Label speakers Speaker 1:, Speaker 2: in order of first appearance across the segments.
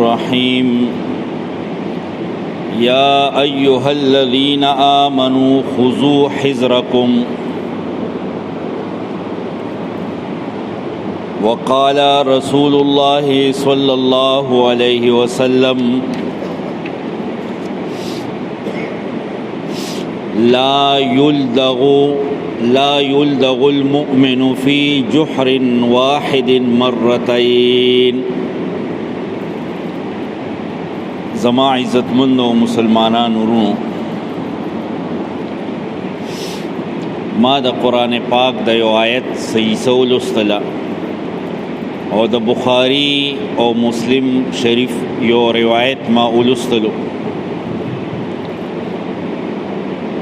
Speaker 1: الرحيم يا أيها الذين آمنوا خذوا حذركم وقال رسول الله صلى الله عليه وسلم لا يلدغ المؤمن في جحر واحد مرتين. زما عزت مندو مسلمانان ورونو، ما د قرآن پاک د یو آیت صحیح سولستلا او د بخاری او مسلم شریف یو روایت ما اولستلو.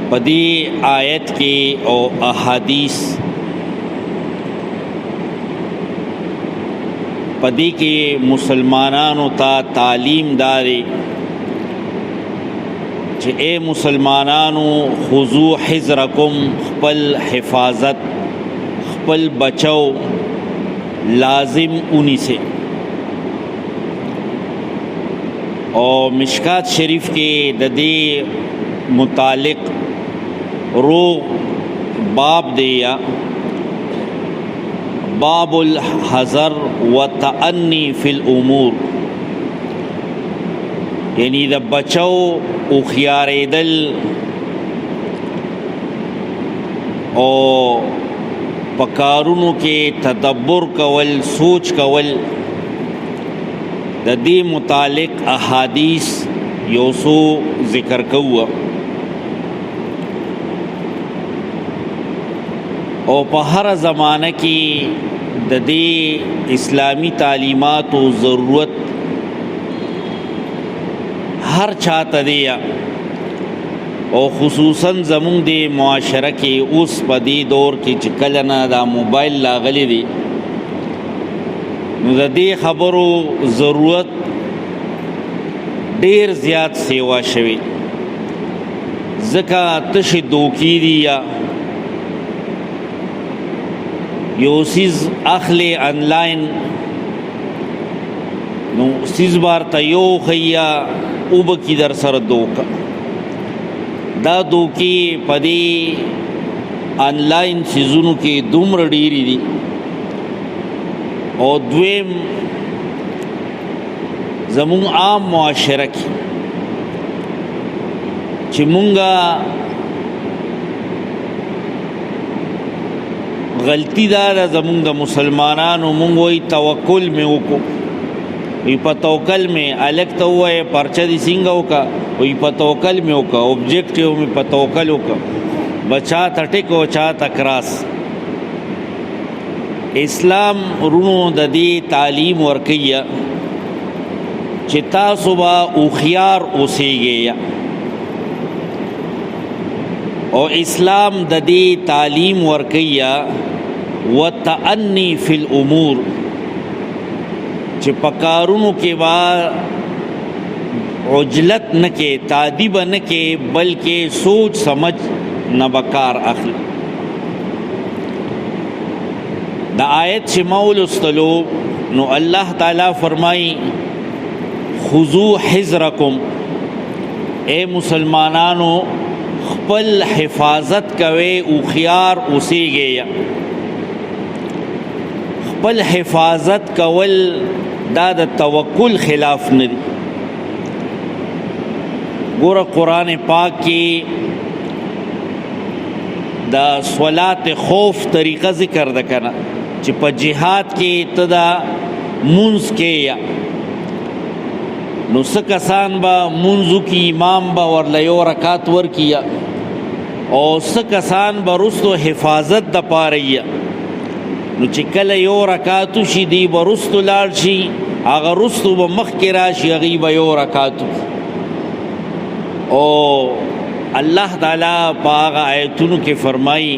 Speaker 1: پدی آیت کے او احادیث پدی کے مسلمانانو تا تعلیم دارے کہ اے مسلمانانو خذو حذرکم، خپل حفاظت خپل بچو لازم انہی سے. اور مشکات شریف کے ددے متعلق رو باب دیا، باب الحذر والتأنی فی الامور، یعنی دا بچو اخیاریدل او پکارونو کے تدبر کول، سوچ کول. دا دی متعلق احادیث یوسو ذکر کوا او په هر زمانہ کی د دې اسلامی تعلیمات و ضرورت هر چاته دی، او خصوصا زمونږ د معاشره کې اوس په دې دور کې چې کله نه دا موبایل لاغلی دی، نو د دې خبرو ضرورت ډیر زیات سیوا شوی. ځکه تشې دوکې دي یا یو سیز اخلی آنلاین، نو سیز بار تا یو خیا او بکی در سر دوکا. دا دوکی پدی آنلاین سیزونو کی دومر ډیری دی. او دویم زمون عام معاشره کی چې مونږه غلطی دار زمونږ د مسلمانانو، مونږ وی توکل میں وکو، وی په توکل میں الک ته وای پرچا دی څنګه وکا، وی په توکل میں وکا، اوبجیکټیو میں په توکل وکا، بچا ته ټیکو چا تکراس. اسلام رونو د دې تعلیم ورکیا چې تاسو با اوخيار اوسئ، او اسلام د دې تعلیم ورکیا وتأنی فی الامور، چې پکارونو کې با عجلت نہ کے، تعدیب نہ کے، بلکہ سوچ سمجھ نہ بکار اخلی. دا آیت چې مول استلو نو اللہ تعالی فرمائی خذو حذرکم، اے مسلمانانو خپل حفاظت کوي، او خيار اوسیږي. خپل حفاظت کول دا د توکل خلاف نه دی. ګوره قرآن پاک کې دا صلات خوف طریقه ذکر ده کنه، چې په جهاد کې ته دا منځ کې یا نو څه کسان به منځو کې امام به ورله یو رکات ورکي، او څه کسان به رستو حفاظت د پاره یا نو چې کله یو رکاتو شي دی به رستو لاړ شي، هغه رستو به مخکې راشي، هغې به یو رکاتو. او الله تعالی په هغه آیتونو کې فرمایي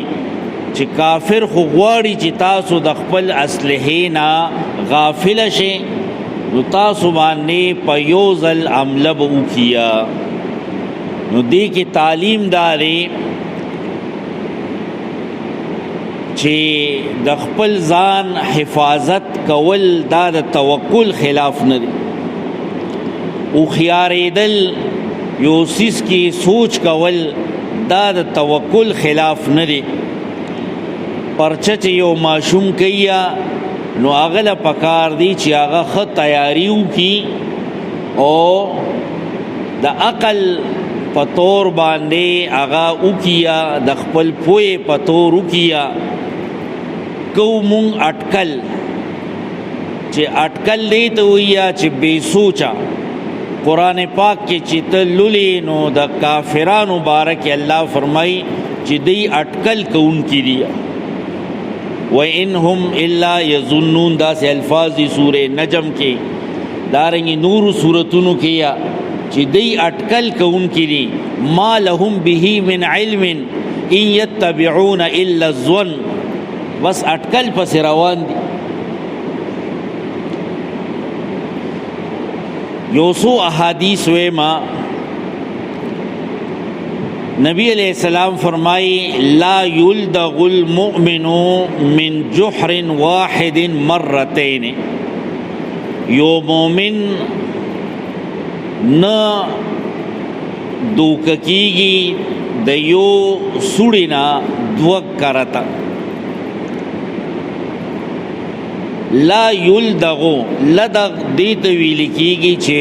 Speaker 1: چې کافر خو غواړي چې تاسو د خپل اسلحې نه غافل شئ، نو تاسو باندې په یو ځل حمله به وکړي. نو دې کې تعلیم داري چې د خپل ځان حفاظت کول دا د توکل خلاف نه دی. اوخیارېدل یو سیس کې سوچ کول دا د توکل خلاف نه دی. پرچه چې یو ماشوم کوي نو هغه له پکار دی چې هغه ښه تیاری وکړي او د عقل په طور باندې هغه وکړي، د خپل پوهې په طور وکړي. کو مونږ اټکل چې اټکل دی ته وایي چې بې سوچه قرآن پاک کې چې ته لولې نو د کافرانو باره کې الله فرمایي چې دی اټکل کوونکي دي. وَإِنْ هُمْ إِلَّا يَظُنُّونَ داسې الفاظ دي سورې نجم کې، دارنګې نورو سورتونو کې یا چې دی اټکل کوونکي دي. ما لهم به من علم ان يتبعون الا الظن، بس اټکل پسې روان دي. یو څو احادیث ویما، نبی علیہ السلام فرمائی لا یلدغ المؤمن من جحر واحد مرتين، یو مومن نه دوک کیږي د یو سوړینا دوه کرتا. لا یلدغو لدغ دیت ویل کیږي چې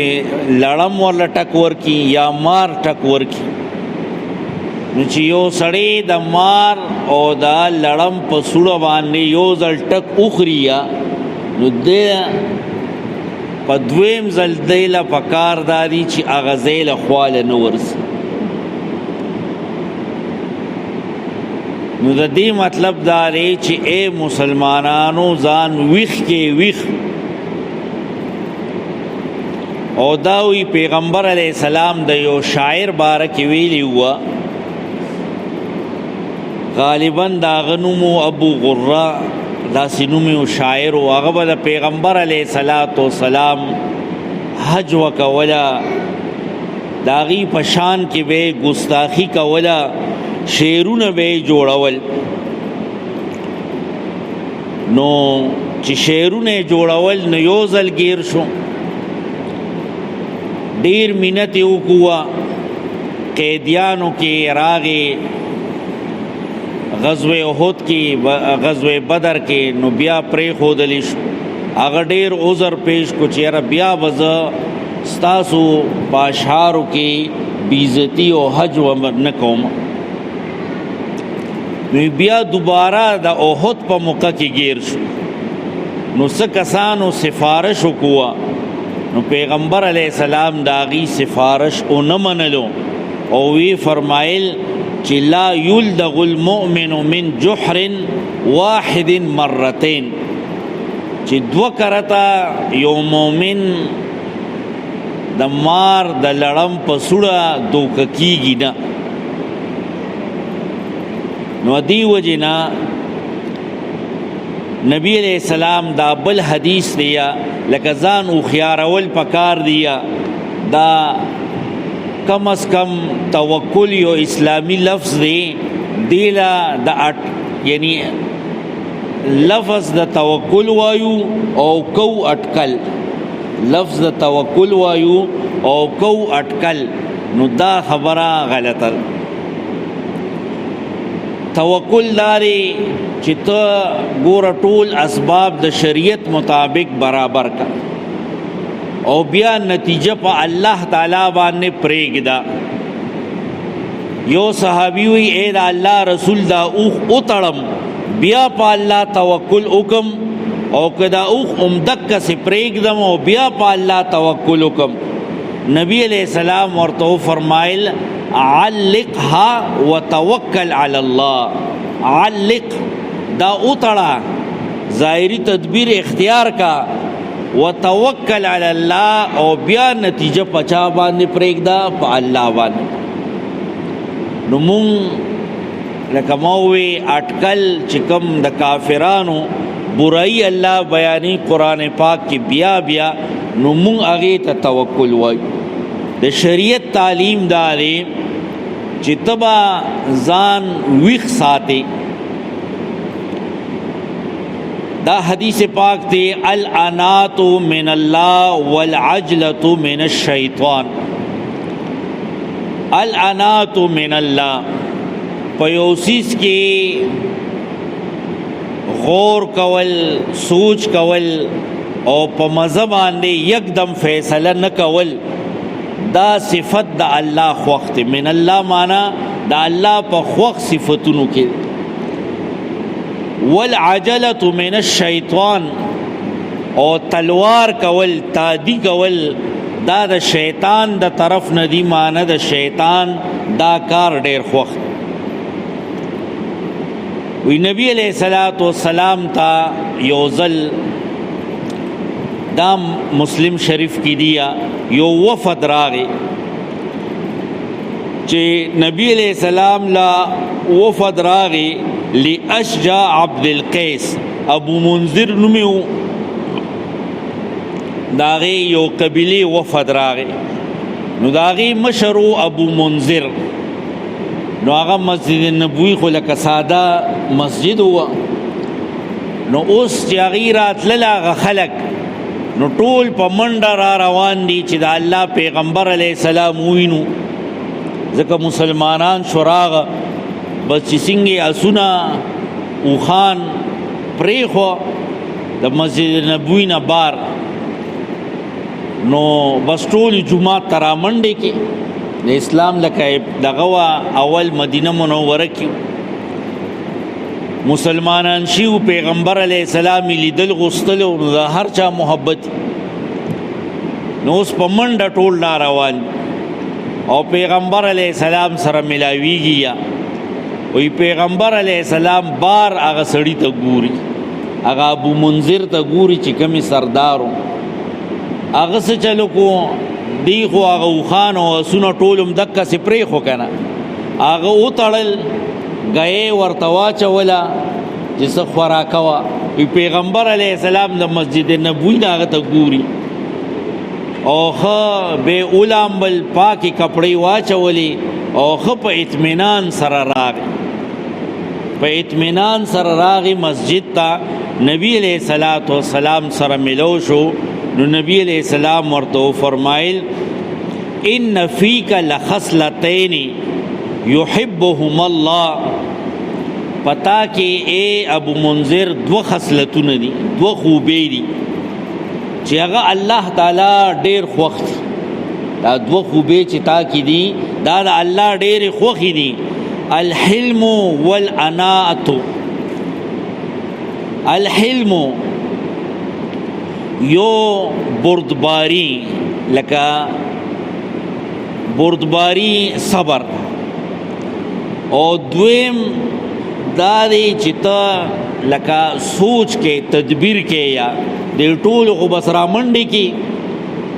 Speaker 1: لړم ورله ټک ورکی یا مار ټک ورکی. نو چې یو سړی د مار او د لړم په سوړه باندې یو ځل ټک اخري نو د په دویم ځل دی له پکار داري چې هغه ځای له خواله نه ورسي. نو د دې مطلب دا دی چې اے مسلمانانو ځان ویښ کې ویښ. او دا وی پیغمبر علیہ السلام د یو شاعر باره کې ویلي وه، غالباً دا هغه نوم ابو غره داسې نوم یو شاعر و. هغه به د پیغمبر علیه السلام حج وکوله، د هغې په شان کې به یې ګستاخي کوله، شعرونه به یې جوړول. نو چې شعرونه یې جوړول نو یو ځل ګیر شو، ډېر منت یې وکوه، قیدیانو کې راغې، غزوه احد کې، غزوه بدر کې، نو بیا پرېښودلی شو. هغه ډېر عذر پیش کو چې یاره بیا به زه ستاسو په اشعارو کې بېعزتي او حج نه کوم. نو بیا دوباره د احد په موقع کې ګیر شو. نو څه کسانو سفارش وکوه، نو پیغمبر علیه السلام د هغې سفارش ونه منلو او وی فرمایل چې لا یلدغ المؤمن من جحر واحد مرتين، چې دوه کرتا یو مومن د مار د لړم په سوړه دوکه کیږي نه. نو دی وجنا نبی علیہ السلام دا بل حدیث دیا لکه ځان هوښیارول پکار دیا. دا کم از کم توکل یو اسلامی لفظ دی، دیلا یعنی لفظ د توکل وایو او کو اٹکل، لفظ د توکل وایو او کو اٹکل، نو دا خبره غلطه. توکل داری چې ته ګوره ټول اسباب د شریعت مطابق برابر کا او بیا نتیجه په الله تعالی باندې پرېږده. یو صحابي وی اے دا الله رسول دا اوخ اتړم بیا په الله توکل وکم، او که دا اوخ دکه سې پرېږدم او بیا په الله توکل وکم. نبی علیہ السلام ورته فرمایل علقها وتوکل علی الله. علق دا اتړه، ظاهری تدبیر اختیار کا، وتوکل علی الله او بیا نتیجه پچا باندې پرېږده په الله باندې. نو مونږ لکه ما ووی اټکل چې کوم د کافرانو برائی الله بیانی قرآن پاک کی بیا بیا، نو مونږ هغې ته توکل وایو. د شریعت تعلیم دا دی چې ته به ځان ویښ ساتې. دا حدیث پاک تے الانات من اللہ والعجلت من الشیطان. الانات من اللہ پیوسیس کے غور کول، سوچ کول او په مزه باندې یکدم فیصله نه کول، دا صفت د الله خوښ دی. من الله معنا د الله په خوښ صفتونو کې. والعجلة من الشیطان او تلوار کول، تادی کول، دا د شیطان د طرف نه دی. معنا د شیطان دا کار ډیر خوښ. وی نبی علیہ الصلوۃ والسلام تا یوزل دا مسلم شریف کی دیا یو وفد راغی چې نبی علیہ السلام لا وفد راغی لاشجع عبد القیس. ابو منذر نومیو داغی یو قبیلی وفد راغی. نو داغی مشرو ابو منذر. نو هغه مسجد نبوی خو لکه ساده مسجد و. نو اوس چې هغې راتلل هغه خلک نو ټول په منډه را روان دي چې د الله پیغمبر علیه السلام ووینو. ځکه مسلمانان شو راغه بس چې څنګه اسونه اوښان پرېښوه د مسجد نبوي نه بار، نو بس ټول جومات ته را منډې کې. د اسلام لکه دغه وه اول مدینه منوره کې مسلمانان شیو، پیغمبر علیه السلام لیدل غوښتلو، نو د هر چا محبت. نو اوس په منډه ټول ناروان او پیغمبر علیه السلام سره ملاویږي. یا وی پیغمبر علیه السلام بار هغه سړي ته ګوري، هغه ابو منذر ته ګوري چې کمی سردارو هغه څه چلو کو دی. خو هغه اوښان او اسونه ټول هم دقسې پرېښو که نه، هغه وتړل، ګیې ورته واچوله چې څه خوراکه وه. وی پیغمبر علیه السلام د مسجد نبوي نه هغه ته ګوري او ښه بې اولامبل پاکې کپړې واچولې او ښه په اطمینان سره راغی. په اطمینان سره راغی مسجد ته، نبی علیہ الصلوۃ والسلام سره ملو شو. نو نبی علیہ السلام ورته فرمایل ان فیک لخصلتین یحبهم الله. پتا کې اے ابو منذر دو خصلتونه دي، دو خوبې دي چې هغه الله تعالی ډیر خوښ دي. دا دو خوبې چې تا کې دي دا د الله ډیر خوښې دي. الحلم والاناءۃ. الحلم یو بردباری، لکه بردباری صبر، او دویم دا دی چې ته لکه سوچ کې تدبیر کې یا د ټولو خو بس را منډې کې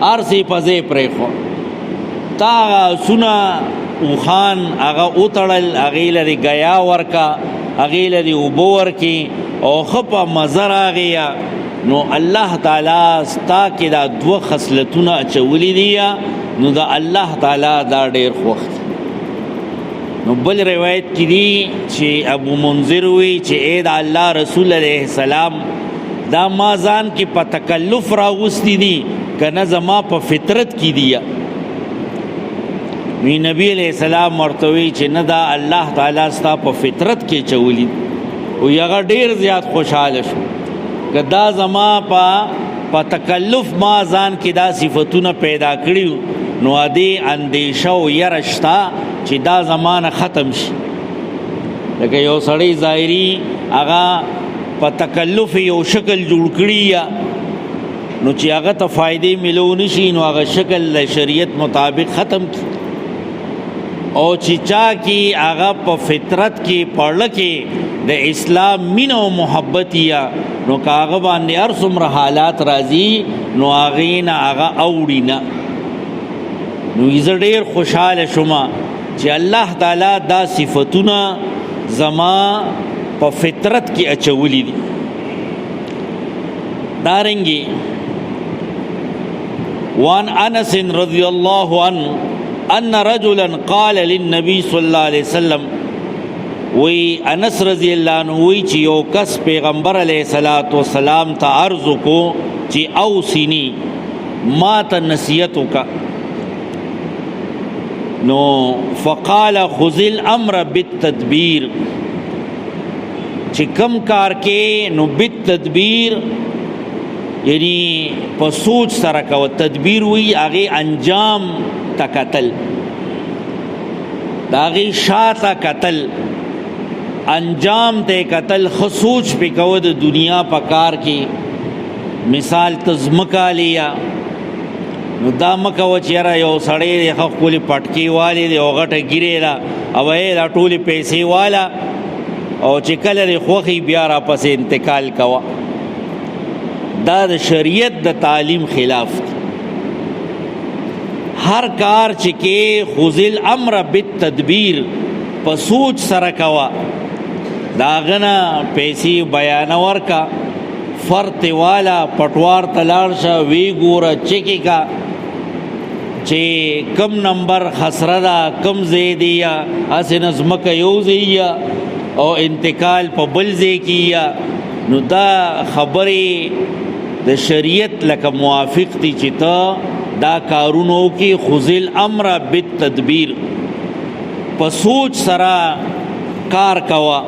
Speaker 1: هر څه په ځای پرېښو. تا هغه سونه اوښان هغه وتړل، هغې لرې ګیا ورکه، هغې لرې اوبه ورکې او ښه په مزه راغی. نو الله تعالی ستا کې دا دوه خصلتونه اچولی دي، نو دا الله تعالی دا ډیر خوښ دی. نو بل روایت کې دي چې ابو منذر وی چې اے دا الله رسول علیه السلام دا ما ځان کې په تکلف راغوستی دي که نه زما په فطرت کې دي. وی نبی علیہ السلام ورته وی چې نه دا الله تعالی ستا په فطرت کې چولی. او هغه ډیر زیات خوشحاله شو که دا زما په تکلف ما ځان کې دا صفتونه پیدا کړي، نو دې اندیشه او یره شته چې دا زمانه ختم شي. لکه یو سړی ظاهري هغه په تکلف یو شکل جوړ کړي، نو چې هغه ته فائدې ملو نشي، نو هغه شکل د شریعت مطابق ختم کی. او چې چا کې هغه په فطرت کې پړه کې د اسلام مینه او محبت یا، نو که هغه باندې هر څومره حالات راځي نو هغې نه هغه اوړي نه. نو زه ډېر خوشحاله شوم چې الله تعالی دا صفتونه زما په فطرت کې اچولی دي. دارنګې وان انس رضی الله عنه ان رجلا قال للنبي صلی الله علیه وسلم، وی انس رضی اللہ عنہ وی چې یو کس پیغمبر علیہ السلام ته عرض کو چې اوصینی ما ته نصیحت وکا نو فقال خذ الامر بالتدبیر چې کم کار کې نو بالتدبیر یعنی په سوچ سره کو تدبیر وی هغه انجام تا قتل داغی شاتا قتل انجام تے قتل خسوچ پہ کو د دنیا پا کار کی مثال تزمکا لیا نو دا مکو چیرا یو سڑے دے خق کولی پٹکی والی دے او غٹا گیرے دا او اے دا ٹولی پیسے والا او چکل دے خوخی بیارا پس انتقال کوا دا دا شریعت دا تعلیم خلاف دی ہر کار چکے خذ الامر بالتدبیر په سوچ سره کوا داغنا پیسی بیانور کا فرت والا پټوار تلار شا وی ګوره چکی کا چې کم نمبر خسره دا کم زیدیا اسې نظمک یو زیا او انتقال په بل ځای کیا نو دا خبرې د شریعت لکه موافق تی چې ته دا کارونو کی خذ الامر بالتدبیر په سوچ سرا کار کوا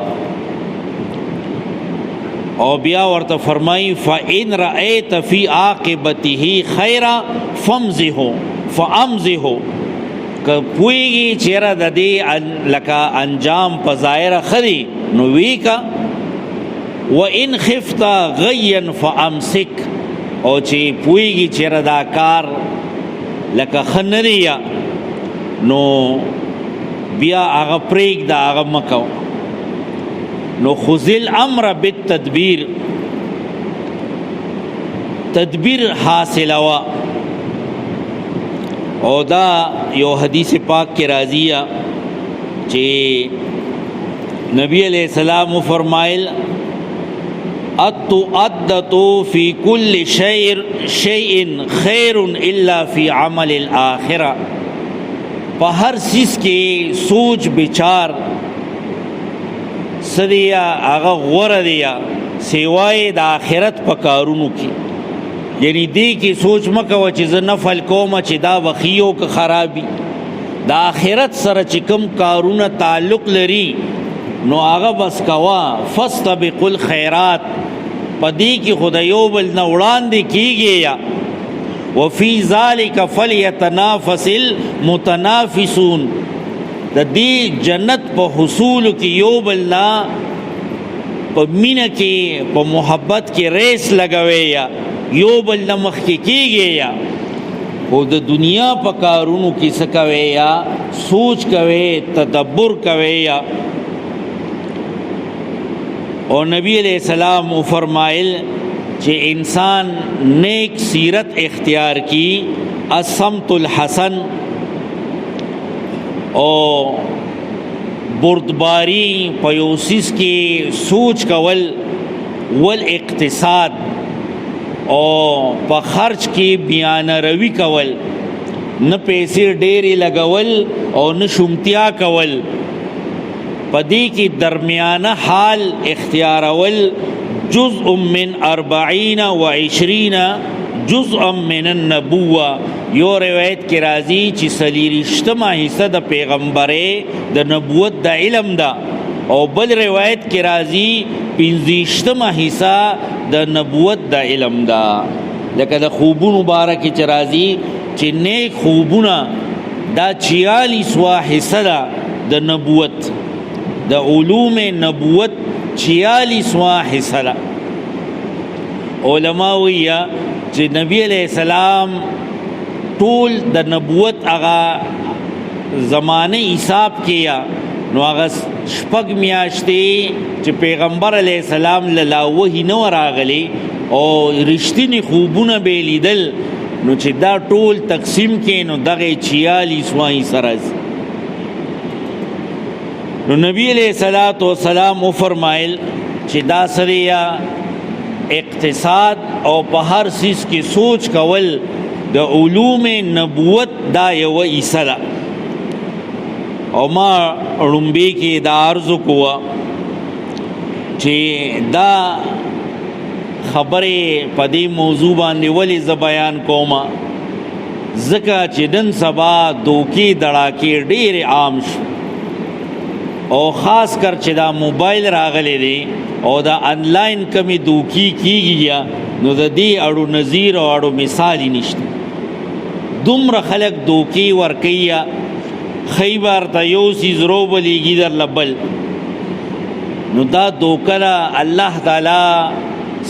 Speaker 1: او بیا ورته فرمای فإن رأيت في عاقبته خيرا فامزه که پویږي چیرې د دې لکه انجام په ظاهر خري نو وی کا وإن خفت غيا فامسك او چې پویږي چیرې دا کار لکه خنریا نو بیا هغه پریک دا هغه مکو نو خذ الامر بالتدبیر تدبیر حاصل وا او دا یو حدیث پاک کی راضیہ چې نبی علیہ السلام فرمائل التؤدت فی کل شیء خیر الا فی عمل الاخرہ په هر چیز کې سوچ بچار سدیا هغه غوره دیا سیوای د آخرت په کارونو کې یعنی دې کې سوچ مکو چې زه نفل کوم چې دا وخیو که خرابي د آخرت سره چې کوم کارونه تعلق لري نو هغه بس کوا فاستبقوا الخیرات پدې کې خدایو بل نه وړاندې کیږي یا وفي ذلك فليتنافس المتنافسون د دې جنت په حصول کې یو بل نه په مینه کې په محبت کې ریس لګوي یا یو بل نه مخ کې کیږي یا او د دنیا په کارونو کې څه کوي یا سوچ کوي تدبر کوي یا اور نبی علیہ السلام فرمائل کہ انسان نیک سیرت اختیار کی الصمت الحسن او بردباری پیوسیس کی سوچ کول والاقتصاد او په خرچ کی بیان روی کول نه پیسې ډېری لګول او نه شومتیا کول پدی کی درمیانه حال اختیارول جزء من 40 و 20 جزءا من النبوة یو روایت کی راضی چی سلیرشتما حصہ د پیغمبره د نبوت د علم دا او بل روایت کی راضی 15 حصہ د نبوت د علم دا لکه د خوبون مبارک چی راضی چی نیک خوبونا دا 46 حصہ دا د نبوت د علوم نبوت 46 حصہ دا علماء ویا چې نبی علیہ السلام ټول د نبوت هغه زمانه حساب کیا نو هغه شپږ میاشتې چې پیغمبر علیہ السلام له وحی نو راغلی او رښتینی خوبونه به لیدل نو چې دا ټول تقسیم کین نو دغه 46 حصہ راځي نو نبی علیہ السلام فرمائل چې دا سریا اقتصاد او په هر چیز کې سوچ کول د علوم نبوت دا یو حصہ ده او ما ړومبي کې دا عرض کوه چې دا خبرې په دې موضوع باندې ولې زه بیان کوم ځکه چې نن سبا دوکې دړاکې ډېرې عام شو او خاص کر چې دا موبایل راغلی دی او دا انلاین کمی دوکې کیږي نو د دې اړو نظیر او اړو مثالی نشته دومره خلک دوکې ورکوي خیبر ته یو څیز روبلیږي در لبل نو دا دوکه الله تعالی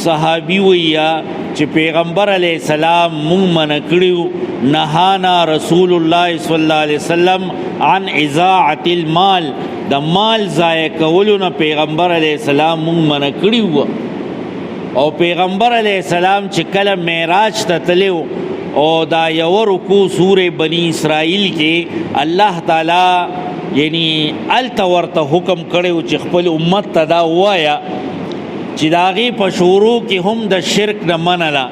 Speaker 1: صحابي ویا چې پیغمبر علیه السلام مونږ منع کړیو نهانا رسول الله صلی الله علیه وسلم عن اضاعة المال د مال ضایع کولو نه پیغمبر علیه السلام مونږ منع کړیو او پیغمبر علیه السلام چې کله معراج ته تلو او دا یو رکوع سورې بنی اسرائیل کې الله تعالی یعنی الته ورته حکم کړو چې خپل امت ته دا وایا چې د هغې په شروع کې هم د شرک نه منله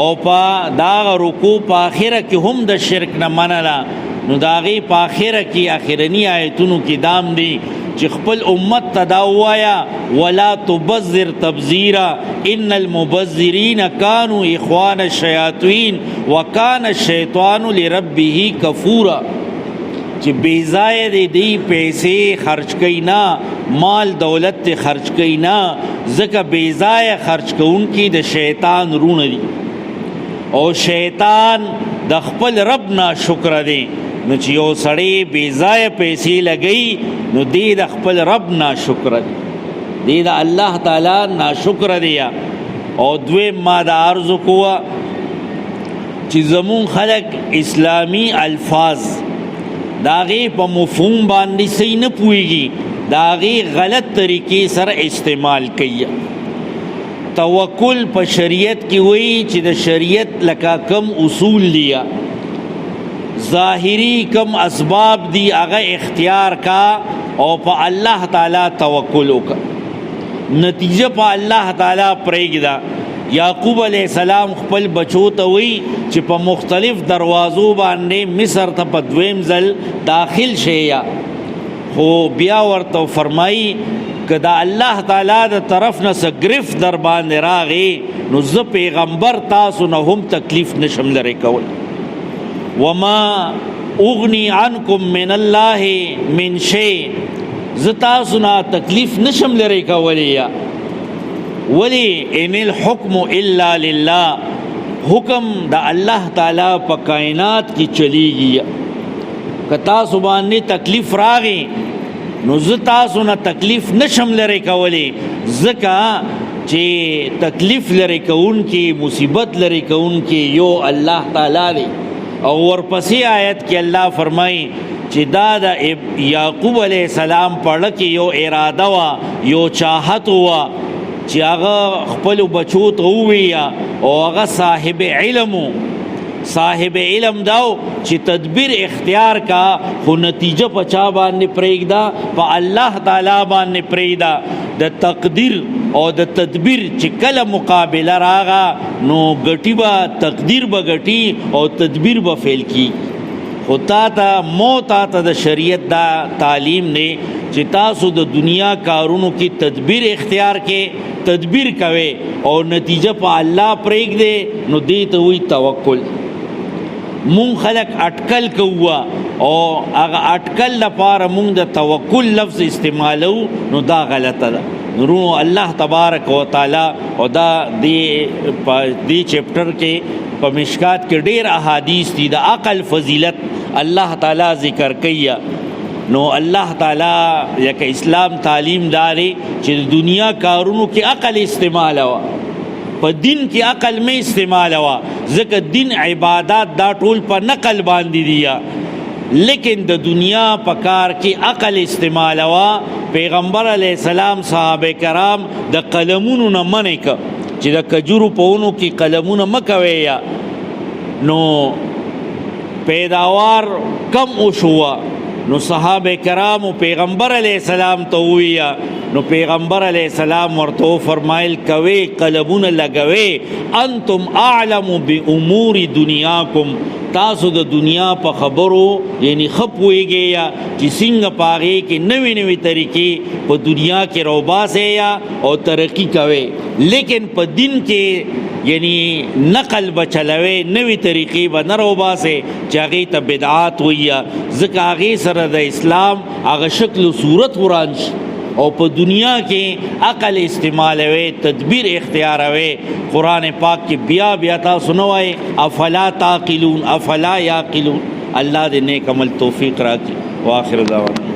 Speaker 1: او په دغه رکوع په آخره کې هم د شرک نه منله نو د هغې په آخره کې آخرني آیتونو کې دام دی چې خپل امت ته دا ووایه ولا تبذر تبذیرا ان المبذرین کانوا اخوان الشیاطین وکان الشیطان لربه کفورا چې بیځایه دی پیسې خرچ کوي نه مال دولت ته خرچ کوي نه ځکه بیځایه خرچ کوونکي د شیطان رونه دي او شیطان د خپل رب نه شکر دی نو چې یو سړی بیځایه پیسې لګوي نو دی د خپل رب نه شکر دی دی د الله تعالی نه شکر دی او دویم ما د عرض کوه چې زمون خلک اسلامی الفاظ داغی په مفهوم باندې صحیح نه پوهیږي داغی غلط طریقې سره استعمال کوي توکل په شریعت کې وایي چې د شریعت لکه کم اصول دي ظاهری کم اسباب دی هغه اختیار کا او په الله تعالی توکل وکړه نتیجه په الله تعالی پرېږده یعقوب علیہ السلام خپل بچو ته وی چې په مختلف دروازو باندې مصر ته په دویم ځل داخل شي خو بیا ورته فرمایي که دا الله تعالی د طرف نه څه ګرفت در باندې راغی نو زه پیغمبر تاسو نه هم تکلیف نشم لرې کولی وما اغنی عنکم من الله من شیء زه تاسو نه تکلیف نشم لرې کولی ولی ان الحکم الا لله حکم دا الله تعالی په کائنات کی چلیږي که تاسو باندې تکلیف راغی نو زه تاسو نه تکلیف نشم لرې کولی ځکه چې تکلیف لرې کوونکي مصیبت لرې کوونکي یو الله تعالی دی او ورپسې آیت کې الله فرمایي چې دا د یعقوب علیه السلام پړه کې یو اراده وه یو چاهت وه چې هغه خپل بچو ته وویه او هغه صاحب علم داو چې تدبیر اختیار کا خو نتیجه په چا باندې پرېږده په الله تعالی باندې پرېږده د تقدیر او د تدبیر چې کله مقابله راغه نو ګټي به تقدیر به ګټي او تدبیر به فیل کی خو تا ته د شریعت دا تعلیم دی چې تاسو د دنیا کارونو کې تدبیر اختیار کې تدبیر کوي او نتیجه په الله پرېږدي نو دې ته وایي توکل مونږ خلک اټکل کوو او هغه اټکل لپاره مونږ د توکل لفظ استعمالو نو دا غلطه ده نو الله تبارک و تعالی او دا دی چپټر کې په مشکات کې ډېر احادیث دي د عقل فضیلت الله تعالی ذکر کوي نو الله تعالی یک اسلام تعلیم داري چې د دنیا کارونو کې عقل استعمال وا په دین کې عقل مې استعمال وا ځکه دین عبادت دا ټول په نقل باندې دي لیکن د دنیا په کار کې عقل استعمال وا پیغمبر علیه السلام صحابه کرام د قلمونو نه منع ک چې د کجورو په ونو کې قلمونه مه کوئ نو پیداوار کم وشوه نو صحابه کرامو پیغمبر علیہ السلام ته وویه نو پیغمبر علیہ السلام ورته فرمایل کوي قلبونه لګوي انتم اعلم بامور دنیاکم تاسو د دنیا په خبرو یعنی خپويږئ یا چې څنګه پاغې کې نوې نوې طریقې په دنیا کې روباسه یا او ترقی کوي لیکن په دین کې یعنی نقل بچلوي نوې طریقې به نه روباسه چې هغې ته بدعات ویه ځکه هغې سره د اسلام هغه شکل و صورت وران شي او په دنیا کې عقل استعمالوي تدبیر اختیاروي قرآن پاک کې بیا بیا تاسو نه وایي افلا تعقلون افلا یعقلون الله دې نیک عمل توفیق راکړي واخر دعوانا